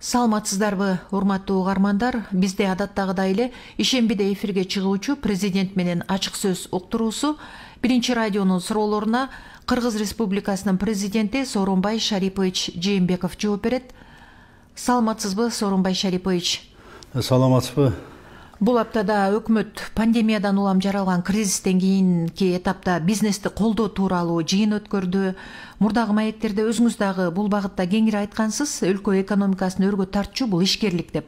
Саламатсыздарбы, урматтуу угармандар. Бизде адаттагыдай эле ишембиде эфирге чыгуучу президент менен ачык сөз уктуруусу Биринчи радионун суроолоруна Кыргыз Республикасынын президенти Сооронбай Шарипович Жээнбеков жооп берет. Саламатсызбы, Сооронбай Шарипович? Саламатсызбы. Бул аптада өкмөт пандемиядан улам жаралган кризистен кийинки этапта бизнести колдоо тууралуу жыйын өткөрдү. Мурдагы маектерде өзүңүз дагы бул багытта кеңири айткансыз, өлкө экономикасын өргө тартчу бул ишкерлик деп.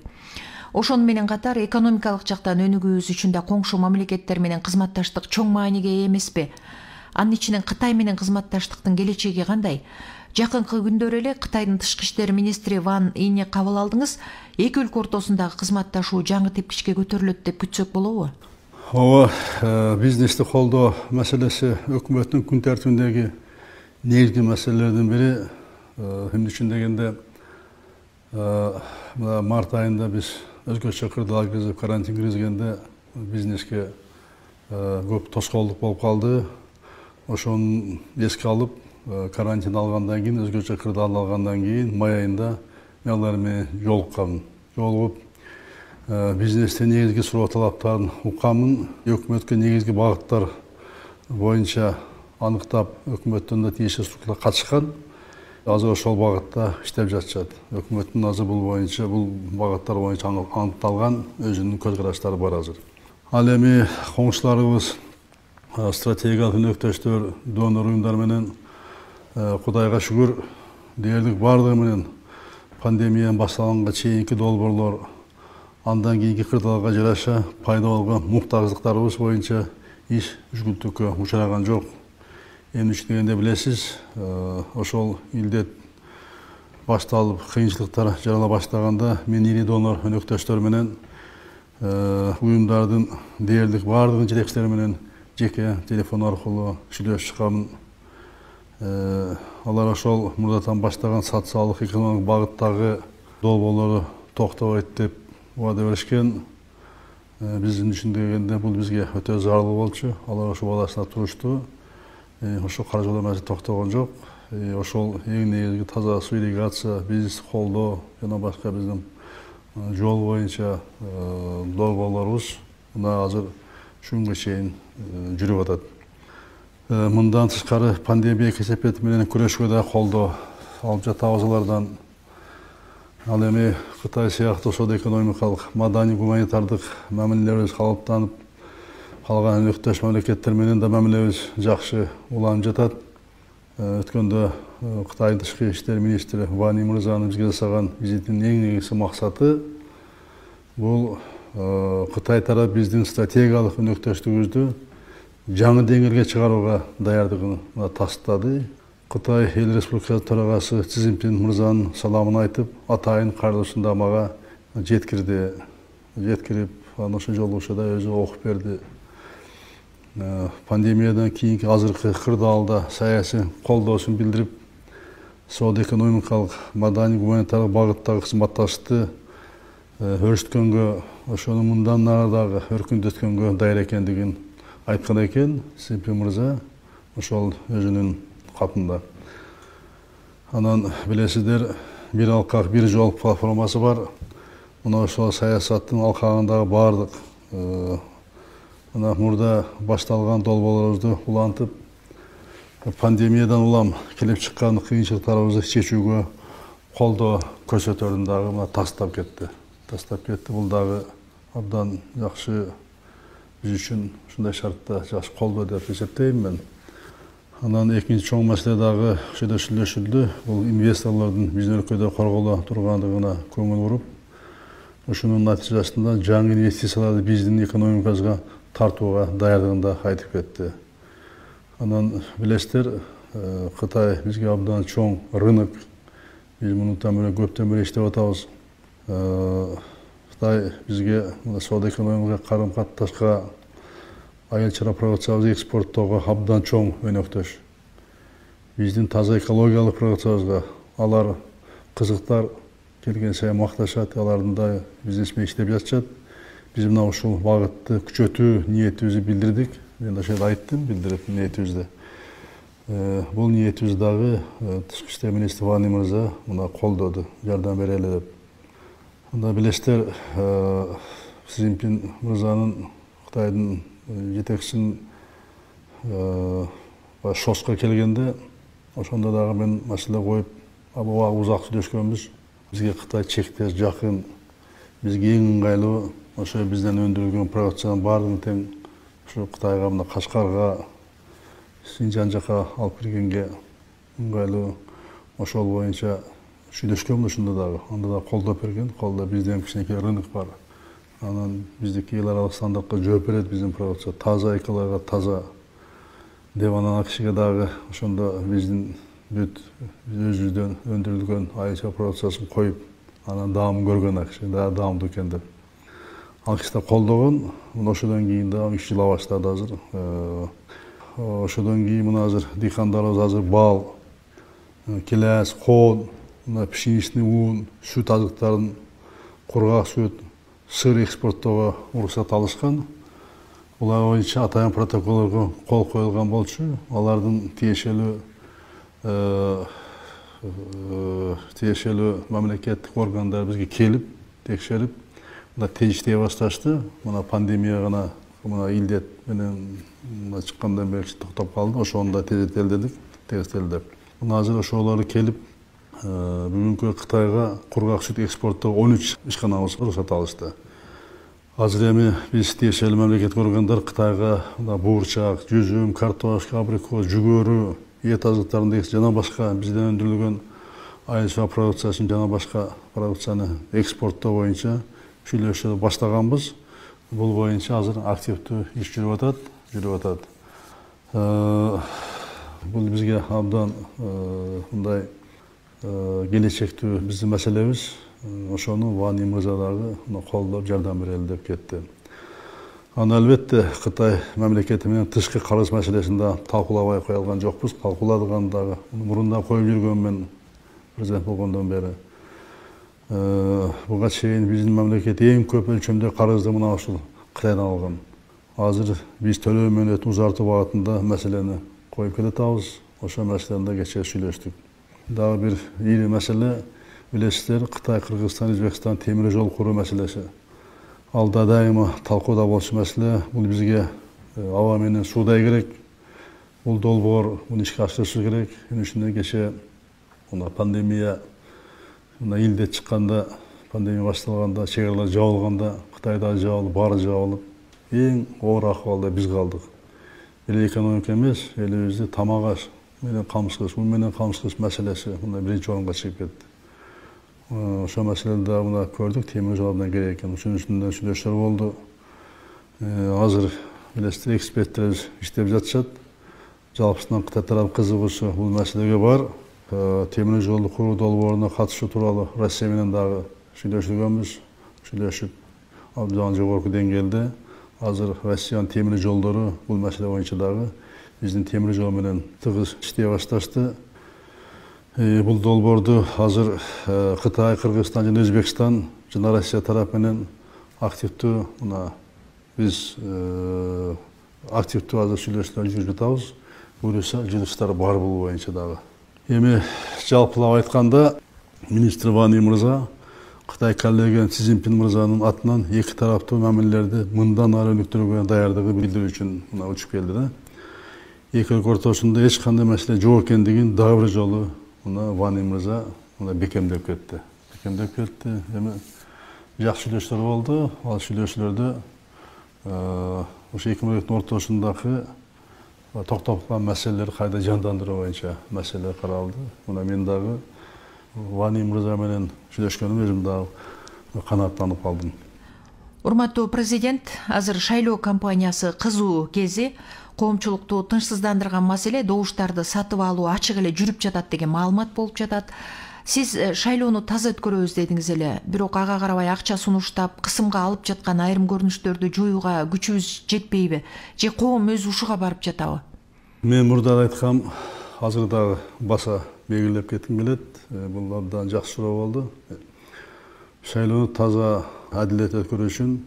Ошону менен катар экономикалык жактан өнүгүүбүз үчүн да коңшу мамлекеттер менен кызматташтык чоң мааниге ээ эмеспи? Анын ичинен Кытай менен кызматташтыктын келечеги кандай? Жакынкы күндөр эле Кытайдын тышкы иштер министри Ван Ийни кабыл алдыңыз. Эки өлкө ортосундагы кызматташуу жаңы тепкичке көтөрүлөт деп күтсөк болобу? Ооба, бизнести колдоо маселеси өкмөттүн күн тартибиндеги негизги маселелердин бири. Эмне үчүн дегенде, март айында биз өзгөчө кырдаал киргизип, карантин киргизгенде бизнеске көп тоскоолдук болуп калды. Ошону эске алып, карантин алгандан кийин, өзгөчө кырдаал алгандан кийин май айында мен алар менен жолугуп, бизнестин негизги суроо талаптарын укканмын. Өкмөткө негизги багыттар боюнча аныктап, өкмөттөн да тийиштүү структура катышкан. Азыр ошол багытта иштеп жатышат. Өкмөттүн азыр бул боюнча, бул багыттар боюнча аныкталган өзүнүн көз караштары бар азыр. Ал эми коңшуларыбыз, стратегиялык өнөктөштөр, донор уюмдар менен Кудайга шүгүр, дээрлик бардыгы менен пандемия башталганга чейинки долбоорлор, андан кийинки кырдаалга жараша пайда болгон муктаждыктарыбыз боюнча иш жүгүнтүккө учураган жок. Эмне үчүн дегенде билесиз, ошол илдет башталып, кыйынчылыктар жарала баштаганда мен ири донор өнөктөштөр менен уюмдардын дээрлик бардыгын жетекчилери менен жеке телефон аркылуу сүйлөшүп чыкканмын. Алар ошол мурдатан баштаган социалдык экономикалык багыттагы долбоорлору токтобойт деп убада беришкен. Биздин үчүн дегенде бул бизге өтө зарыл болчу. Алар ошол баласына турушту. Ошол каржылоо маселе токтогон жок. Ошол эң негизги таза суу ирригация, бизнес колдоо жана башка биздин жол боюнча долбоорлорубуз мына азыр күнгө чейин жүрүп атат. Мындан тышкары пандемия кесепети менен күрөшкө да колдоо алып жатабыз алардан. Ал эми Кытай сыяктуу соода-экономикалык, маданий, гуманитардык мамилелерибиз калыптанып, калган өнөктөш мамлекеттер менен да мамилебиз жакшы уланып жатат. Өткөндө Кытайдын тышкы иштер министри Ван Ий мырзанын бизге жасаган визитинин эң негизги максаты бул Кытай тарап биздин стратегиялык өнөктөштүгүбүздү жаңы деңгээлге чыгарууга даярдыгын тастады. Кытай эл республикасы төрагасы Си Цзиньпин мырзанын саламын айтып, атайын кайрылышын да мага жеткирип, ошол жолугушада өзү окуп берди. Пандемиядан кийинки азыркы кырдаалда саясий колдоосун билдирип, соода-экономикалык, маданий, гуманитардык багыттагы кызматташты өрүшткөнгө, ошону мындан нары дагы өркүндөткөнгө даяр экендигин айткан экен Си Цзиньпин мырза ошол өзүнүн катында. Анан билесиздер, бир алкак, бир жол платформасы бар. Мына ошол саясаттын алкагындагы бардык мурда башталган долбоорлорубузду улантып, пандемиядан улам келип чыккан кыйынчылыктарыбызды чечүүгө колдоо көрсөтөрүн дагы тастап кетти. Бул дагы абдан жакшы, биз үчүн ушундай шартта жакшы колдоо деп эсептейм мен. Анан экинчи чоң маселе дагы ошондо сүйлөшүлдү. Бул инвесторлордун биздин өлкөдө корголо тургандыгына көңүл буруп, ошонун натыйжасында жаңы инвестицияларды биздин экономикабызга тартууга даярдыгын да айтып кетти. Анан билесиздер, Кытай бизге абдан чоң рынок. Биз мундан бери көптөн бери иштеп атабыз. Кытай бизге соода-экономикалык карым-катнашка, айыл чара продукциябызды экспорттоого абдан чоң өнөктөш. Биздин таза экологиялык продукциябызга алар кызыктар келген сайын макташат, алардын да бизнесмен иштеп жатышат. Биз мына ушул багытты күчөтүү ниетибизди билдирдик. Мен ошол айттым, билдирип ниетибизди. Бұл ниетіміз дағы тышкы иштер министри Ван Ий мырза мына колдоду, жардам берели деп. Анда билесиздер, Си Цзиньпин мырзанын, Кытайдын жетекчисин Шоско келгенде, ошондо дагы мен маселе коюп, узак сүйлөшкөнбүз. Бизге Кытай чектеш, жакын, бизге эң ыңгайлуу ошо бизден өндүрүлгөн продукциянын баардыгын тең ушу Кытайга, мына Кашкарга, Синжан жака алып киргенге ыңгайлуу ошол боюнча сүйлөшкөнбүз. Ошондо дагы анда да колдоп берген. Колдо бизден кичинекей рынок бар. Анан биздики эл аралык стандартка жооп берет биздин продукция. Таза экологияга таза деп анан кишиге дагы ошондо биздин бүт өзүбүздөн өндүрүлгөн айча продукциясын коюп, анан даамын көргөн киши дагы даамдуу экен деп. Ал киши да колдогон. Ошодон кийин да 3 жыл баштады азыр. Ошодон кийин мына азыр дыйкандарыбыз азыр бал, келес, коон, пшеничный ун, сүт азыктарын, кургак сүт, сыр экспорттоого уруксат алышкан. Булар боюнча атайын протоколго кол коюлган болчу. Алардын тиешелүү мамлекеттик органдар бизге келип, текшерип, тежиштей башташты. Мына пандемия гана, мына илдет менен чыккандан бери токтоп калды. Ошону да тегистелдеп. Мына азыр ошолор келип, бүгүнкү Кытайга кургак сүт экспорттоого 13 ишканабыз уруксат алышты. Азыр эми биз тиешелүү мамлекеттик органдар Кытайга буурчак, жүзүм, картошка, абрикос, жүгөрү, эт азыктарын жана башка бизден өндүрүлгөн айыл продукциясын жана башка продукцияны экспорттоо боюнча сүйлөшүү баштаганбыз. Бул боюнча азыр активдүү иш жүрүп атат. Бул бизге абдан мындай келечектүү биздин маселебиз. Ошону Ван И мырза дагы колдоп жардам берели деп кетти. Аны албетте Кытай мамлекети менен тышкы карыз маселесин да талкуулабай кое алган жокпуз. Талкууладыган дагы мурунда коюп жүргөнмүн президент болгондон бери. Буга чейин биздин мамлекет эң көп өлчөмдө карызды мына ушул Кытайдан алган. Азыр биз төлөө мөөнөтүн узартуу багытында маселени коюп келатабыз. Ошол маселени да кечээ сүйлөштүк. Дагы бир ири маселе, билесиздер, Кытай, Кыргызстан, Өзбекстан темир жол куруу маселеси. Ал да дайыма талкууда болчу маселе. Бул бизге аба менен суудай керек. Бул долбоор муну ишке ашырышы керек. Ошондой кечээ пандемия илдет чыкканда, пандемия башталганда, чек аралар жабылганда, Кытайда жабылып, баары жабылып, эң оор акыбалда биз калдык. Эл экономика эмес, элибизди тамак аш менен камсыз, ун менен камсыз маселеси биринчи орунга чыгып кетти. Ошол маселени да мына көрдүк, темир жол абдан керек экен. Ошонун үстүндө сүйлөшүүлөр болду. Азыр билесиздер, эксперттерибиз иштеп жатышат. Жалпысынан Кытай тарап кызыгуусу бул маселеге бар. Темир жолду куруу долбооруна катышуу тууралуу Россия менен дагы сүйлөшүп абдан жогорку деңгээлде. Азыр Россиянын темир жолдору бул маселе боюнча дагы биздин темир жол менен тыгыз иштей башташты. Бул долбоорду азыр Кытай, Кыргызстан жана Өзбекстан жана Россия тарап менен активдүү биз активдүү азыр сүйлөшүүлөр жүргүзүп жатабыз. Буюрса жумуштар бар бул боюнча дагы. Эми жалпылап айтканда, министр Ван И мырза Кытай коллега Си Цзиньпин мырзанын атынан эки тараптуу мамилелерди мындан ары өнүктүрүүгө даярдыгы билдирүү үчүн учуп келди да. Эки өлкө ортосунда эч кандай маселе жок экендигин дагы бир жолу Ван И мырза бекемдеп кетти. Эми жакшы сүйлөшүүлөр болду. Ал сүйлөшүүлөрдө ошо эки мамлекеттин ортосундагы токтоп калган маселелер кайда жандандыруу боюнча маселе каралды. Мен дагы Ван И мырза менен сүйлөшкөнүм өзүм дагы канааттанып калдым. Урматтуу президент, азыр шайлоо кампаниясы кызуу кези. Коомчулукту тынчсыздандырган маселе добуштарды сатып алуу ачык эле жүрүп жатат деген маалымат болуп жатат. Сиз шайлоону таза өткөрөбүз дедиңиз эле, бирок ага карабай акча сунуштап, кысымга алып жаткан айрым көрүнүштөрдү жоюуга күчүбүз жетпейби? Же коом өзү ушуга барып жатабы? Мен мурда айткам, азыр дагы баса белгилеп кетким келет. Бул абдан жакшы суроо болду. Шайлоону таза, адилеттүү өткөрүү үчүн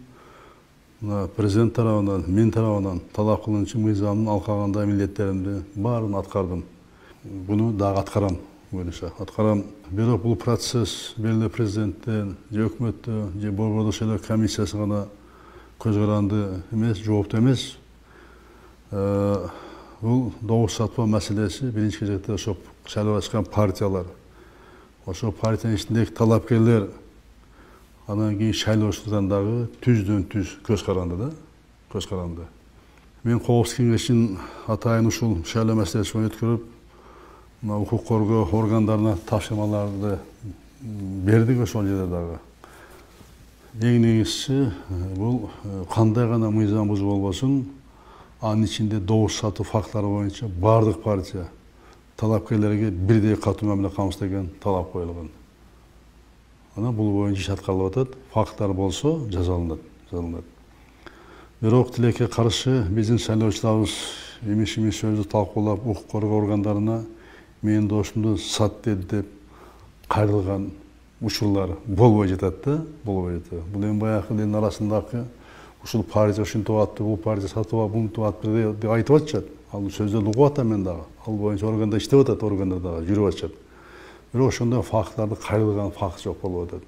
президент тарабынан, мен тарабынан талап кылынчу мыйзамдын алкагында милдеттеримди баарын аткардым. Буну дагы аткарам. көбінесе атқарам. Бирок бұл процесс белгілі президенттен, же өкмөттөн, же борбордук шайлоо комиссиясы гана көз каранды эмес, жооптуу эмес. Бұл добуш сатпоо маселеси биринчи кезекте ошо шайлоого чыккан партиялар, ошо партиянын ичиндеги талапкерлер, анан кийин шайлоочулардан дагы түздөн түз көз каранды да, көз каранды. Мен Коопсуздук кеңешинин атайын ушул шайлоо маселесин өткөрүп, укук коргоо органдарына тапшырмаларды бердик ошол жерде дагы. Эң негизгиси бул кандай гана мыйзам бузуу болбосун, анын ичинде добуш сатуу фактылары боюнча бардык партия талапкерлерге бирдей катуу мамиле кылабыз деген талап коюлган. Анан бул боюнча иш аткарылып атат, факттар болсо жазалынат. Бирок тилекке каршы биздин шайлоочуларыбыз имиш сөздү талкуулап укук коргоо органдарына менин дошумду сат деди деп кайрылган учурлар болбой жатат да, болбой жатат. Бул эми баягы элдин арасындагы ушул партия ушинтип атты, бул партия сатып алып, мынтип атты деп айтып атышат. Ал сөздөрдү угуп атам мен дагы. Ал боюнча органда иштеп атат, органдар дагы жүрүп атышат. Бирок ошондой факттарды кайрылган факт жок болуп атат.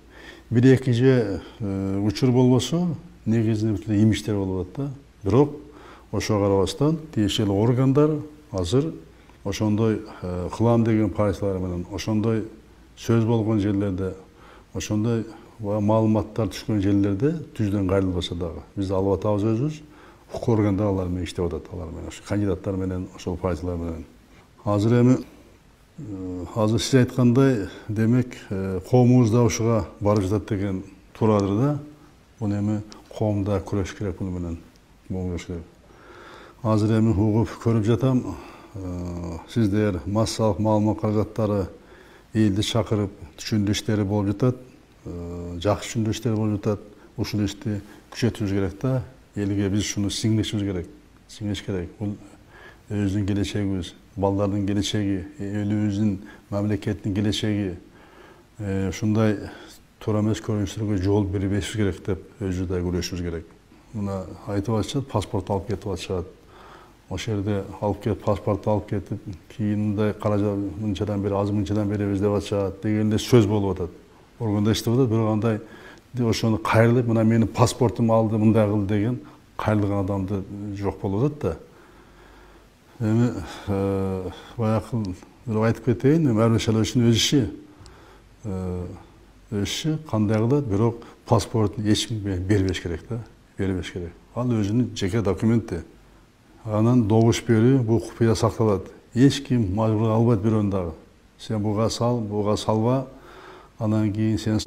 Бир-эки же учур болбосо, негизинен бүтүн имиштер болуп атат да. Бирок ошого карабастан тиешелүү органдар азыр ошондой кылам деген партиялар менен, ошондой сөз болгон жерлерде, ошондой маалыматтар түшкөн жерлерде түздөн кайрылбаса дагы биз алып атабыз өзүбүз, укук органдар алар менен иштеп атат, алар менен, кандидаттар менен, ошол партиялар менен. Азыр эми сиз айткандай, демек коомубуз да ушуга барып жатат деген туурадыр да. Буну эми коомда күрөш керек, буну менен күрөш керек. Азыр эми угуп көрүп жатам, сиздер массалык маалымат каражаттары элди чакырып түшүндүрүү иштери болуп жатат, жакшы түшүндүрүү иштери болуп жатат. Ушул ишти күчөтүбүз керек да, элге биз ушуну сиңдишибиз керек, Бул өзүнүн келечегибиз, балдардын келечеги, элибиздин, мамлекеттин келечеги. Ушундай туура эмес көрүнүштөргө жол бербешибиз керек деп өзүбүз да күрөшүбүз керек. Мына айтып атышат, паспорт алып кетип атышат. Ошол жерде алып кетип, паспорт алып кетип, кийин мындай каражат мынчадан бери, аз мынчадан беребиз деп атышат дегенде сөз болуп атат. Органда иштеп атат, бирок андай ошону кайрылып, мына менин паспортумду алды, мындай кылды деген кайрылган адамды жок болуп атат да. Эми баягы айтып кетейин, ар бир шайлоочунун өз иши. Кандай кылат, бирок паспортун эч ким бербеш керек да, бербеш керек. Ал өзүнүн жеке документи. Анан добуш берүү бул купуя сакталат. Эч ким мажбур албайт бирөөнү дагы. Сен буга сал, буга салба. Анан кийин сен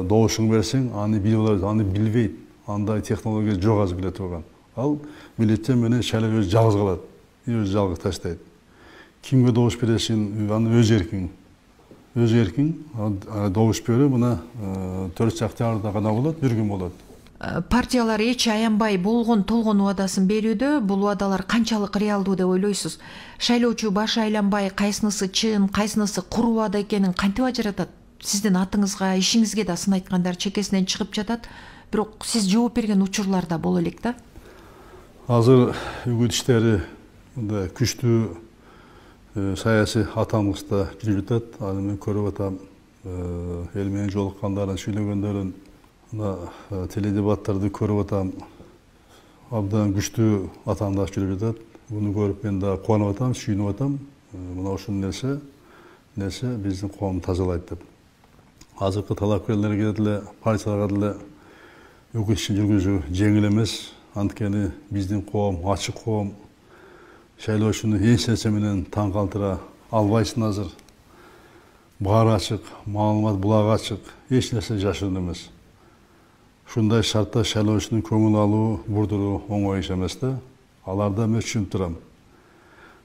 добушуңду берсең, аны билип алабыз, аны билбейт. Андай технология жок азыр биле турган. Ал бюллетень менен шайлоо өзү жалгыз калат. Өзү жалгыз таштайт. Кимге добуш бересиң, аны өз эркиң. Өз эркиң, добуш берүү мына 4 октябрда гана болот, бир күн болот. Партиялар эч аянбай толгон убадасын берүүдө, бул убадалар канчалык реалдуу деп ойлойсуз? Шайлоочу башы айланбай, кайсынысы чын, кайсынысы куру убада экенин кантип ажыратат? Сиздин атыңызга, ишиңизге да сын айткандар чекесинен чыгып жатат, бирок сиз жооп берген учурлар да боло элек да. Азыр үгүт иштери мындай күчтүү саясий аталмышта жүрүп жатат. Аны мен көрүп атам, эл менен жолуккандарын, сүйлөгөндөрүн, теледебаттарды көрүп атам. Абдан күчтүү атаандаш жүрүп жатат. Буну көрүп мен да кубанып атам, сүйүнүп атам. Мына ушул нерсе биздин коомду тазалайт деп. Азыркы талапкерлерге деле, партияларга деле үгүт ишин жүргүзүү жеңил эмес. Анткени биздин коом ачык коом. Шайлоочуну эч нерсе менен таң калтыра албайсың азыр. Баары ачык, маалымат булагы ачык, эч нерсе жашыруун эмес. Ушундай шартта шайлоочунун көңүл алуу, бурдуруу оңой иш эмес да. Аларда мен түшүнүп турам.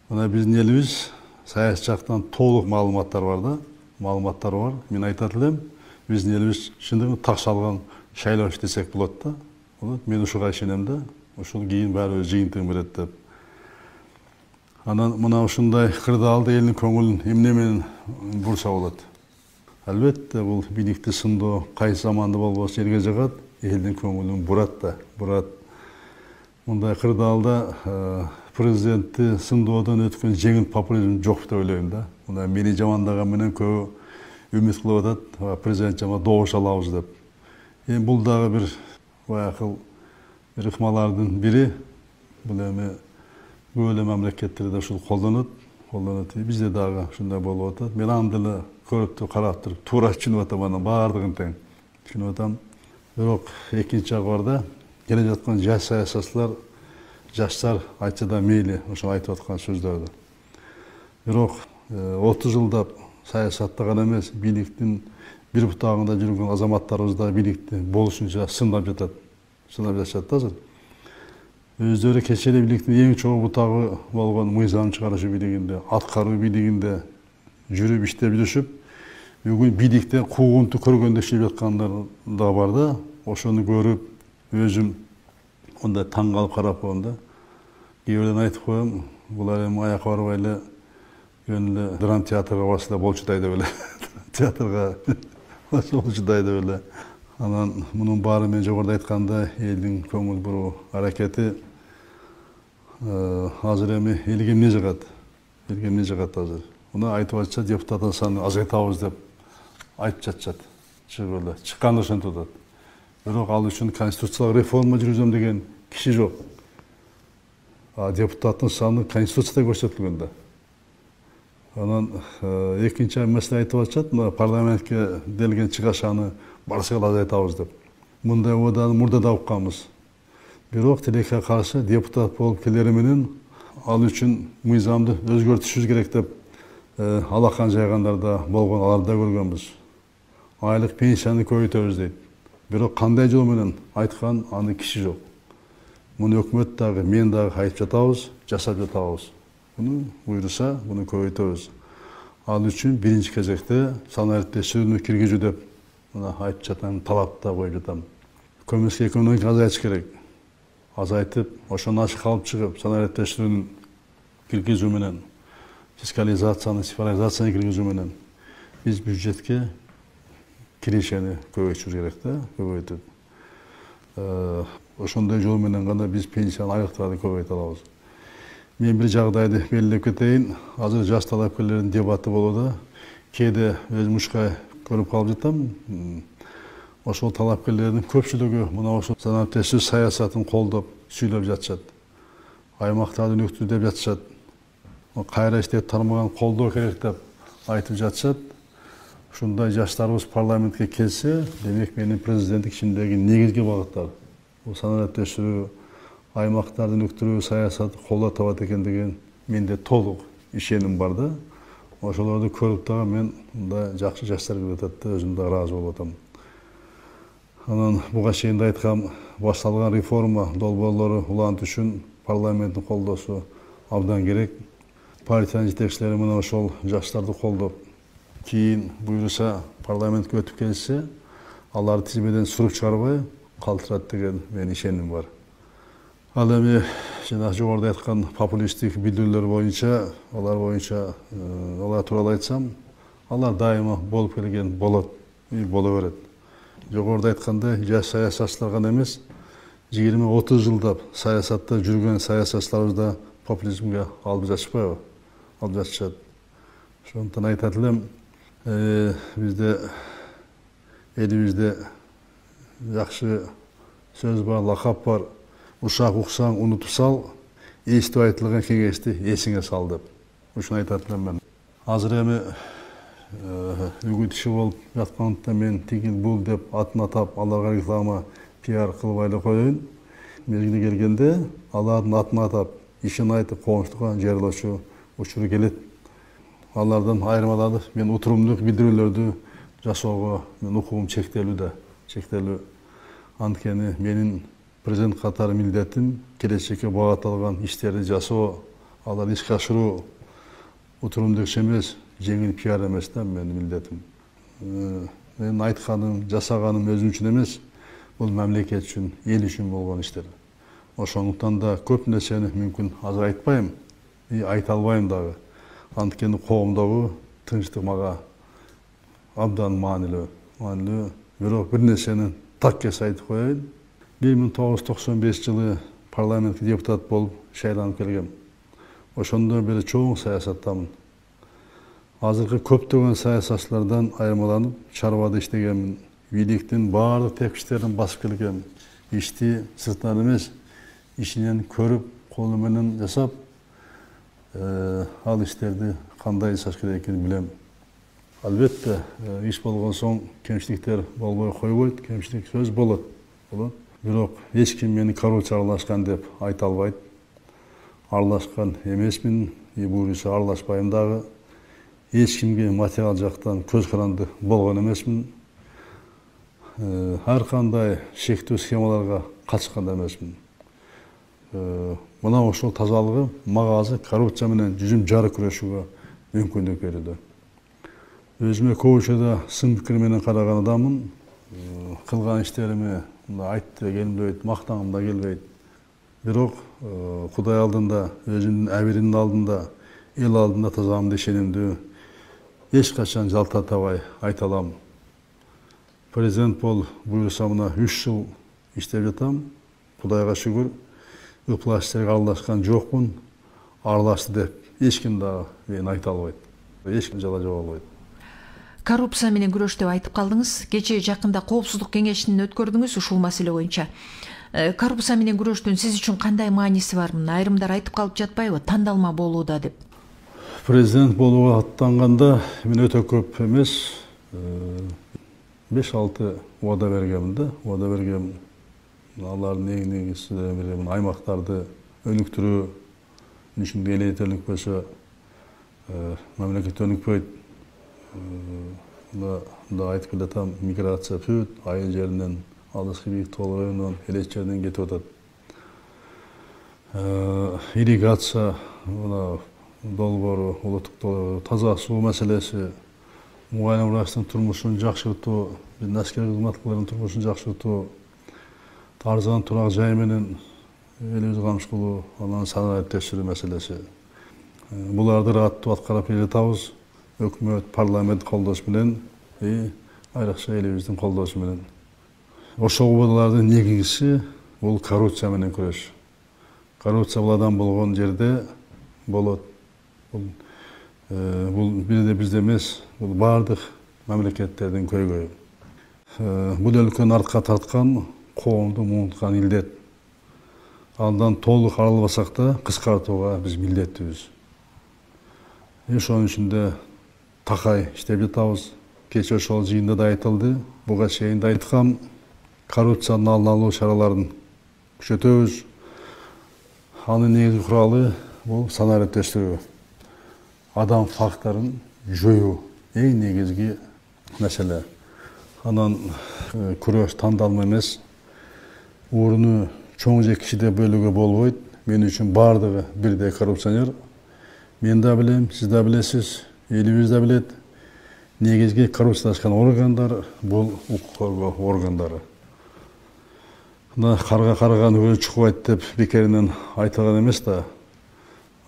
Мына биздин элибиз саясий жактан толук маалыматтар бар да, маалыматтар бар. Мен айтат элем, биздин элибиз чындыгы так салган шайлооч десек болот да. Мен ушуга ишенем да, ушул кийин баары өз жыйынтыгын берет деп. Анан мына ушундай кырдаалды элдин көңүлүн эмне менен бурса болот? Албетте бул бийликти сындоо кайсы заманда болбосо элге жагат, элдин көңүлүн бурат да, бурат. Мындай кырдаалда президенті сындоодон өткен жеңіл популизм жоқ деп ойлаймын да. Мына мени жамандаған менен көбі үміт кылып атат, президент жама добуш алабыз деп. Эми бул дагы бир баягы ыкмалардын бири. Бул эми көп эле мамлекеттерде ушул колдонот. Бизде дагы ушундай болуп атат. Мен аны деле көрүп карап туруп туура түшүнүп атам, анын баардыгын тең түшүнүп атам. Бирок экинчи жагы бар да, келе жаткан жаш саясатчылар, жаштар айтса да мейли ошо айтып аткан сөздөрдү. Бирок 30 жылдап саясатта гана эмес, бийликтин бир бутагында жүргөн азаматтарыбыз да бийликти болушунча сындап жатат. Сындап жатышат азыр. Өздөрү кечээ бийликтин эң чоң бутагы болгон мыйзам чыгарышы бийлигинде, аткаруу бийлигинде жүрүп иштеп жүрүшүп, бүгүн бийликтен куугунту көргөндө иштеп жаткандар да бар да. Ошону көрүп, өзүм ондай таң калып карап коем да. Кээ бирден айтып коем, булар эми аякка барбай эле эле драма театрга барса болчудай деп эле. Театрга болчудай деп эле. Анан мунун баары мен жогоруда айткандай элдин көңүл буруу аракети азыр эми элге эмне жагат? Элге эмне жагат азыр? Муну айтып атышат, депутаттын санын азайтабыз деп айтып жатышат. Чыгып эле чыкканды ошентип атат. Бирок ал үчүн конституциялык реформа жүргүзөм деген киши жок. Депутаттын саны конституцияда көрсөтүлгөн да. Анан экинчи маселе айтып атышат, мына парламентке делген чыгашаны барсыгал азайтабыз деп. Мындай одан мурда да укканбыз. Бирок тилекке каршы депутат болуп келери менен ал үчүн мыйзамды өзгөртүшүбүз керек деп алакан жайгандар да болгон, аларды да көргөнбүз. Айлык пенсияны көбөйтөбүз дейт. Бирок кандай жол менен айткан аны киши жок. Муну өкмөт дагы, мен дагы айтып жатабыз, жасап жатабыз. Буну буйруса, буну көбөйтөбүз. Ал үчүн биринчи кезекте санариптештирүүнү киргизүү деп мына айтып жатам, талапта коюп жатам. Көмүскө экономика азайтыш керек. Азайтып, ошону ашык алып чыгып, санариптештирүүнү киргизүү менен, фискализацияны, цифровизацияны киргизүү менен биз бюджетке кирешени көбөйтүш керек да, көбөйтүп. Ошондой жол менен гана биз пенсияны айлыктарды көбөйтө алабыз. Мен бир жагдайды белгилеп кетейин. Азыр жаш талапкерлердин дебаты болууда. Кээде өзүм ушкай көрүп калып жатам. Ошол талапкерлердин көпчүлүгү мына ошол санариптештирүү саясатын колдоп сүйлөп жатышат. Аймактарды өнүктүрүү деп жатышат. Кайра иштеп тармаган колдоо керек деп айтып жатышат. Ушундай жаштарыбыз парламентке келсе, демек менин президенттик ишимдеги негизги багыттар бул санариптештирүү, аймактарды өнүктүрүү саясаты колдоо табат экен деген менде толук ишеним бар да. Ошолорду көрүп дагы мен мындай жакшы жаштар келип атат да, өзүм да ыраазы болуп атам. Анан буга чейин да айткам, башталган реформа долбоорлору улант үчүн парламенттин колдоосу абдан керек. Партиянын жетекчилери мына ошол жаштарды колдоп, кийин буйруса парламентке өтүп келсе, аларды тизмеден суруп чыгарбай калтырат деген менин ишеним бар. Ал эми жана жогоруда айткан популисттик билдирүүлөр боюнча, алар тууралуу айтсам, алар дайыма болуп келген болот, боло берет. Жогоруда айткандай, жаш саясатчылар гана эмес, 20-30 жылдап саясатта жүргөн саясатчыларыбыз да популизмге алып жатышпайбы? Алып жатышат. Ошондуктан айтат элем, бизде элибизде жакшы сөз бар, лакап бар. Ушак уксаң унутуп сал, эстип айтылган кеңешти эсиңе сал деп. Ушуну айтат элем мен. Азыр эми үгүт иши болуп жаткандыктан мен тигил бул деп атын атап, аларга реклама, пиар кылбай эле коеюн. Мезгили келгенде алардын атын атап, ишин айтып коомчулукка жарыялоочу учуру келет. Алардан айырмаланып, мен утурумдук билдирүүлөрдү жасоого мен укугум чектелүү. Анткени менин президент катары милдетим келечекке багытталган иштерди жасоо, аларды ишке ашыруу утурумдук иш эмес, жеңил пиар эмес да менин милдетим. Мен айтканым, жасаганым өзүм үчүн эмес, бул мамлекет үчүн, эл үчүн болгон иштер. Ошондуктан да көп нерсени мүмкүн азыр айтпайм, айта албайм дагы. Анткени коомдогу тынчтык мага абдан маанилүү. Бирок бир нерсени так кесе айтып коеюн. 1995 жылы парламентке депутат болуп шайланып келгем. ошондо бери чоң саясаттамын. Азыркы көптөгөн саясатчылардан айырмаланып, чарбада иштегенмин. Бийликтин баардык тепкичтерин басып келгем. Ишти сырттан эмес, ишинен көрүп, колу менен жасап, ал иштерди кандай жасаш керек экенин билем. Албетте, иш болгон соң кемчиликтер болбой койбойт, кемчилик сөз болот. Бирок эч ким мени коррупция аралашкан деп айта албайт. Аралашкан эмесмин, буюрса аралашпайм дагы. Эч кимге материал жактан көз каранды болгон эмесмин. Ар кандай шектүү схемаларга катышкан да эмесмин. Мына ошол тазалыгы мага азыр коррупция менен жүзүм жары күрөшүүгө мүмкүндүк берди. Өзүмө көп учурда сын пикир менен караган адаммын. Кылган иштериме айтты келбейт, мактангым да келбейт. Бирок Кудай алдында, өзүмдүн абиринин алдында, эл алдында тазамын деп ишенимдүү. Эч качан жалтартабай айта алам. Президент бол буюрса мына 3 жыл иштеп жатам. Кудайга шүгүр. Ыплаш иштерге аралашкан жокмун. Аралашты деп эч ким да мени айта албайт. Эч ким жала жаба албайт. Коррупция менен күрөш деп айтып калдыңыз. Кечээ жакында коопсуздук кеңешин өткөрдүңүз ушул маселе боюнча. Коррупция менен күрөштүн сиз үчүн кандай мааниси бар? Айрымдар айтып калып жатпайбы, тандалма болууда деп. Президент болууга аттанганда мен өтө көп эмес, 5-6 убада бергемин да. Убада бергем. Алардын эң негизгисине бергем аймактарды өнүктүрүү, ишинде элет өнүкпөсө мамлекет өнүкпөйт. Да айтып келатам, миграция бүт айыл жеринен алыскы бийик тоол районунан элет жерден кетип атат. Ирригация, долбоору, улуттук долбоору, таза суу маселеси, мугалим врачтын турмушун жакшыртуу, биздин аскер кызматкерлердин турмушун жакшыртуу, арзан турак жай менен элибизди камыш кылуу, анан санариптештирүү маселеси. Буларды аттуу аткарып келе жатабыз. Өкмөт, парламент колдоосу менен, айрыкча элибиздин колдоосу менен. Ошол убадалардын негизгиси бул коррупция менен күрөш. Коррупция бул болгон жерде болот. Бул бирде бизде эмес, бул бардык мамлекеттердин көйгөйү. Бул өлкөнү артка тарткан, коомду муунткан илдет. Андан толук арылбасак да кыскартууга биз милдеттүүбүз. Ошонун ичинде такай иштеп жатабыз. Кечээ ошол жыйында да айтылды. Буга чейин да айткам, коррупциянын алдын алуу чараларын күчөтөбүз. Анын негизги куралы бул санариптештирүү. Адам факторун жоюу эң негизги маселе. Анан күрөш тандалма эмес. Орunu чоң же кичиде бөлүүгө болбойт. Мен үчүн бардыгы бирдей коррупционер. Мен да билем, сиз да билесиз, элибиз да билет. Негизги коррупциялашкан органдар бул укук коргоо органдары. Карга караган өзү чукпайт деп бекеринен айтылган эмес да.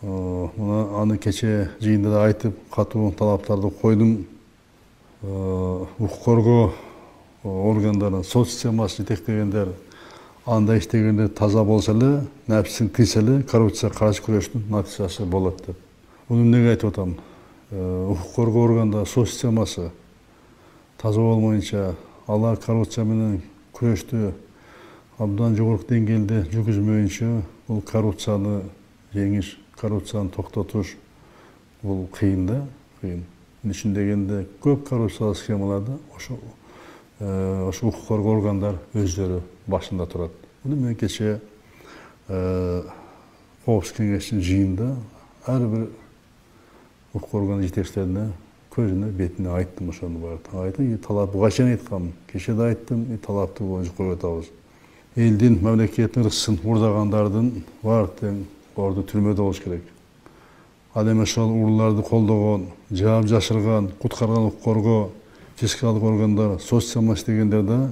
Аны кечээ жыйында да айтып, катуу талаптарды койдум. Укук коргоо органдарын сот системасын жетектегендер, анда иштегендер таза болсо эле, нәпсин тыйса эле, коррупцияга каршы күрөштүн натыйжасы болот деп. Муну эмнеге айтып атам? Укук коргоо органда сот системасы таза болмоюнча, алар коррупция менен күрөштү абдан жогорку деңгээлде жүргүзмөйүнчө, бул коррупцияны жеңиш, коррупцияны токтотуш бул кыйын да, кыйын. Ишин дегенде көп коррупциялык схемаларда ошо укук коргоо органдар өздөрү башында турат. Муну мен кечээ коопсуздук кеңештин жыйында ар бир укук орган жетекчилерине көзүнө бетине айттым ошону баары. Айттым, талап буга чейин айткам, кечээ да айттым, талапты боюнча коюп атабыз. Элдин, мамлекеттин ырысын мурдагандардын бар тең орду түрмөдө болуш керек. Ал эми ошол урууларды колдогон, жаап жашырган, куткарган укук коргоо, фискалдык органдар, сот система иштегендер да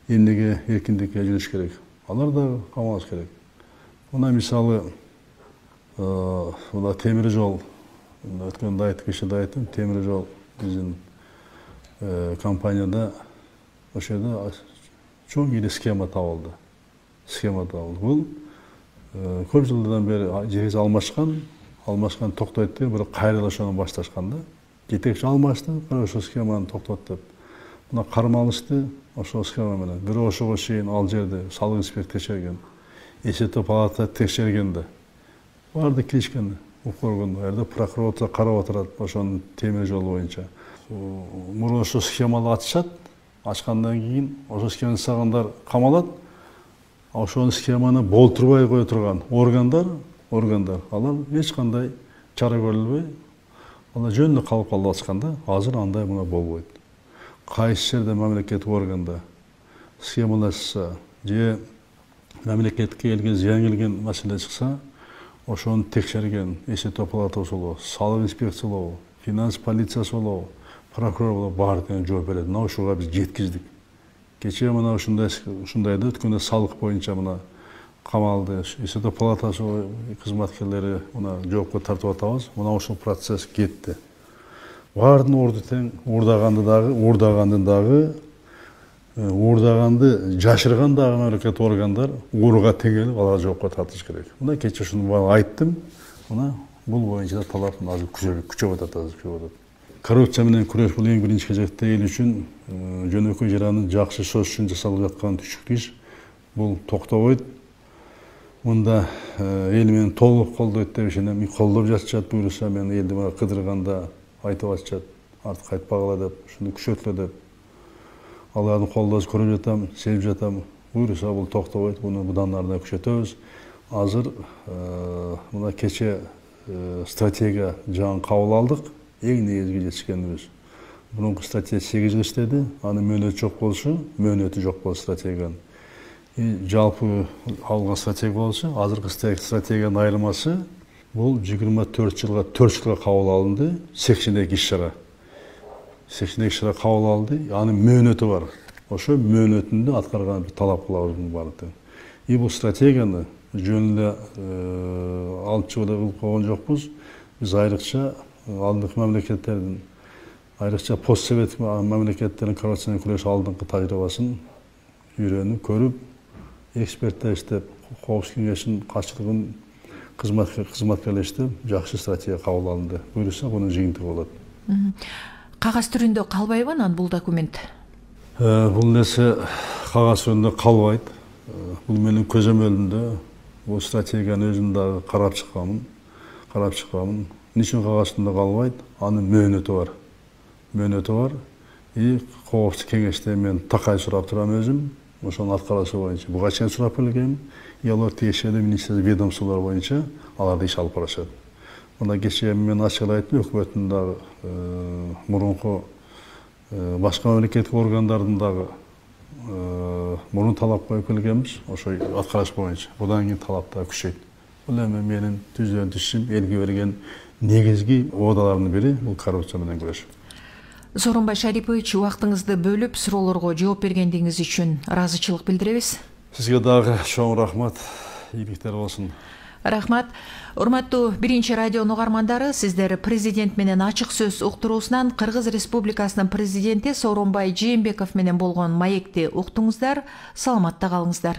эмнеге эркиндикке жүрүш керек. Алар да камалыш керек. Мына мисалы, мына темир жол, өткөндө айтып, кечээ да айттым, темир жол биздин компанияда ошол жерде чоң эле схема табылды. Бул көп жылдардан бери жерибиз алмашкан, алмашкан токтойт деп бирок кайра ошону башташкан да. Жетекчи алмашты, ошо схеманы токтот деп. Мына кармалышты ошол схема менен. Бирок ошого чейин ал жерде салык инспектор текшерген, эсептөө палата текшергенде. Барды киришкен укөргөн жерде прокуратура карап отурат ошонун темир жолу боюнча. Мурун ошо схеманы ачышат, ачкандан кийин ошо схеманы сагандар камалат. Ошол схеманы болтурбай кое турган органдар, алар эч кандай чара көрүлбөй, алар жөнүндө калып калып атканда, азыр андай мына болбойт. Кайсы жерде мамлекеттик органда схемалашса, же мамлекетке элге зыян келген маселе чыкса, ошону текшерген эсептөө палатасы болобу, салык инспекциясы болобу, финанс полициясы болобу, прокурор болобу, баардыгына жооп берет. Мына ушуга биз жеткиздик. Кечээ мына ушундайда өткөндө салык боюнча мына камалды, эсептөө палатасы кызматкерлери мына жоопко тартып атабыз. Мына ушул процесс кетти. Баардын орду тең, уурдаганды жашырган дагы мамлекеттик органдар ууруга тең элип алар жоопко тартыш керек. Мына кечээ ушуну айттым. Мына бул боюнча талап азыр күчөп атат. Коррупция менен күрөш бул эң биринчи кезекте эл үчүн жөнөкөй жаранын жакшы сөз үчүн жасалып жаткан түшүк иш. Бул токтобойт. Мында эл мени толук колдойт деп ишенем. Колдоп жатышат, буюрса мен элди мына кыдырганда айтып атышат. Артык айтпагыла деп, ушуну күчөтлө деп. Алардын колдоосун көрүп жатам, сезип жатам. Буюрса бул токтобойт. Буну будан ары да күчөтөбүз. Азыр мына кечээ стратегия жагын кабыл алдык. Эң негизги жетишкенибиз. Мурунку стратегия 8 жыл иштеди. Анын мөөнөтү жок болду стратегиянын. Жалпы алган стратегия болчу. Азыркы стратегиянын айырмасы бул 24 жылга 4 жылга кабыл алынды. 82 иш-чара. 82 иш-чара кабыл алынды. Анын мөөнөтү бар. Ошо мөөнөтүндө аткарган бир талап кылабыз барды. Бул стратегияны жөнүндө алып чыгууга кылып койгон жокпуз. Биз айрыкча алдыңкы мамлекеттердин, айрыкча постсоветтик мамлекеттердин коррупцияны күрөш алдыңкы тажрыйбасын үйрөнүп, көрүп, эксперттер иштеп, коопсуздук кеңешинин катчылыгын кызматкерлер иштеп, жакшы стратегия кабыл алынды. Буюрса, бунун жыйынтыгы болот. Кагаз түрүндө калбайбы анан бул документ? Бул нерсе кагаз түрүндө калбайт. Бул менин көзөмөлүмдө бул стратегиянын өзүн дагы карап чыкканмын. Ничек кагаз түрүндө калбайт? Анын мөөнөтү бар. Коопсуздук кеңеште мен такай сурап турам өзүм. Ошонун аткаруусу боюнча буга чейин сурап келгем. Алар тиешелүү министрлик ведомстволор боюнча аларды иш алып барышат. Мына кечээ мен ачык айттым, өкмөттүн дагы мурунку башка мамлекеттик органдардын дагы мурун талап коюп келгенбиз. Ошо аткарыш боюнча. Будан кийин талаптар күчөйт. Бул эми менин түзгөн ишим, элге берген негизги оодалардын бири бул коррупция менен күрөш. Сооронбай Шарипович, убактыңызды бөлүп суроолорго жооп бергендигиңиз үчүн ыраазычылык билдиребиз. Сизге дагы чоң рахмат. Ийгиликтер болсун. Рахмат. Урматтуу биринчи радионун угармандары, сиздер президент менен ачык сөз уктуруусунан Кыргыз Республикасынын президенти Сооронбай Жээнбеков менен болгон маекти уктуңуздар. Саламатта калыңыздар.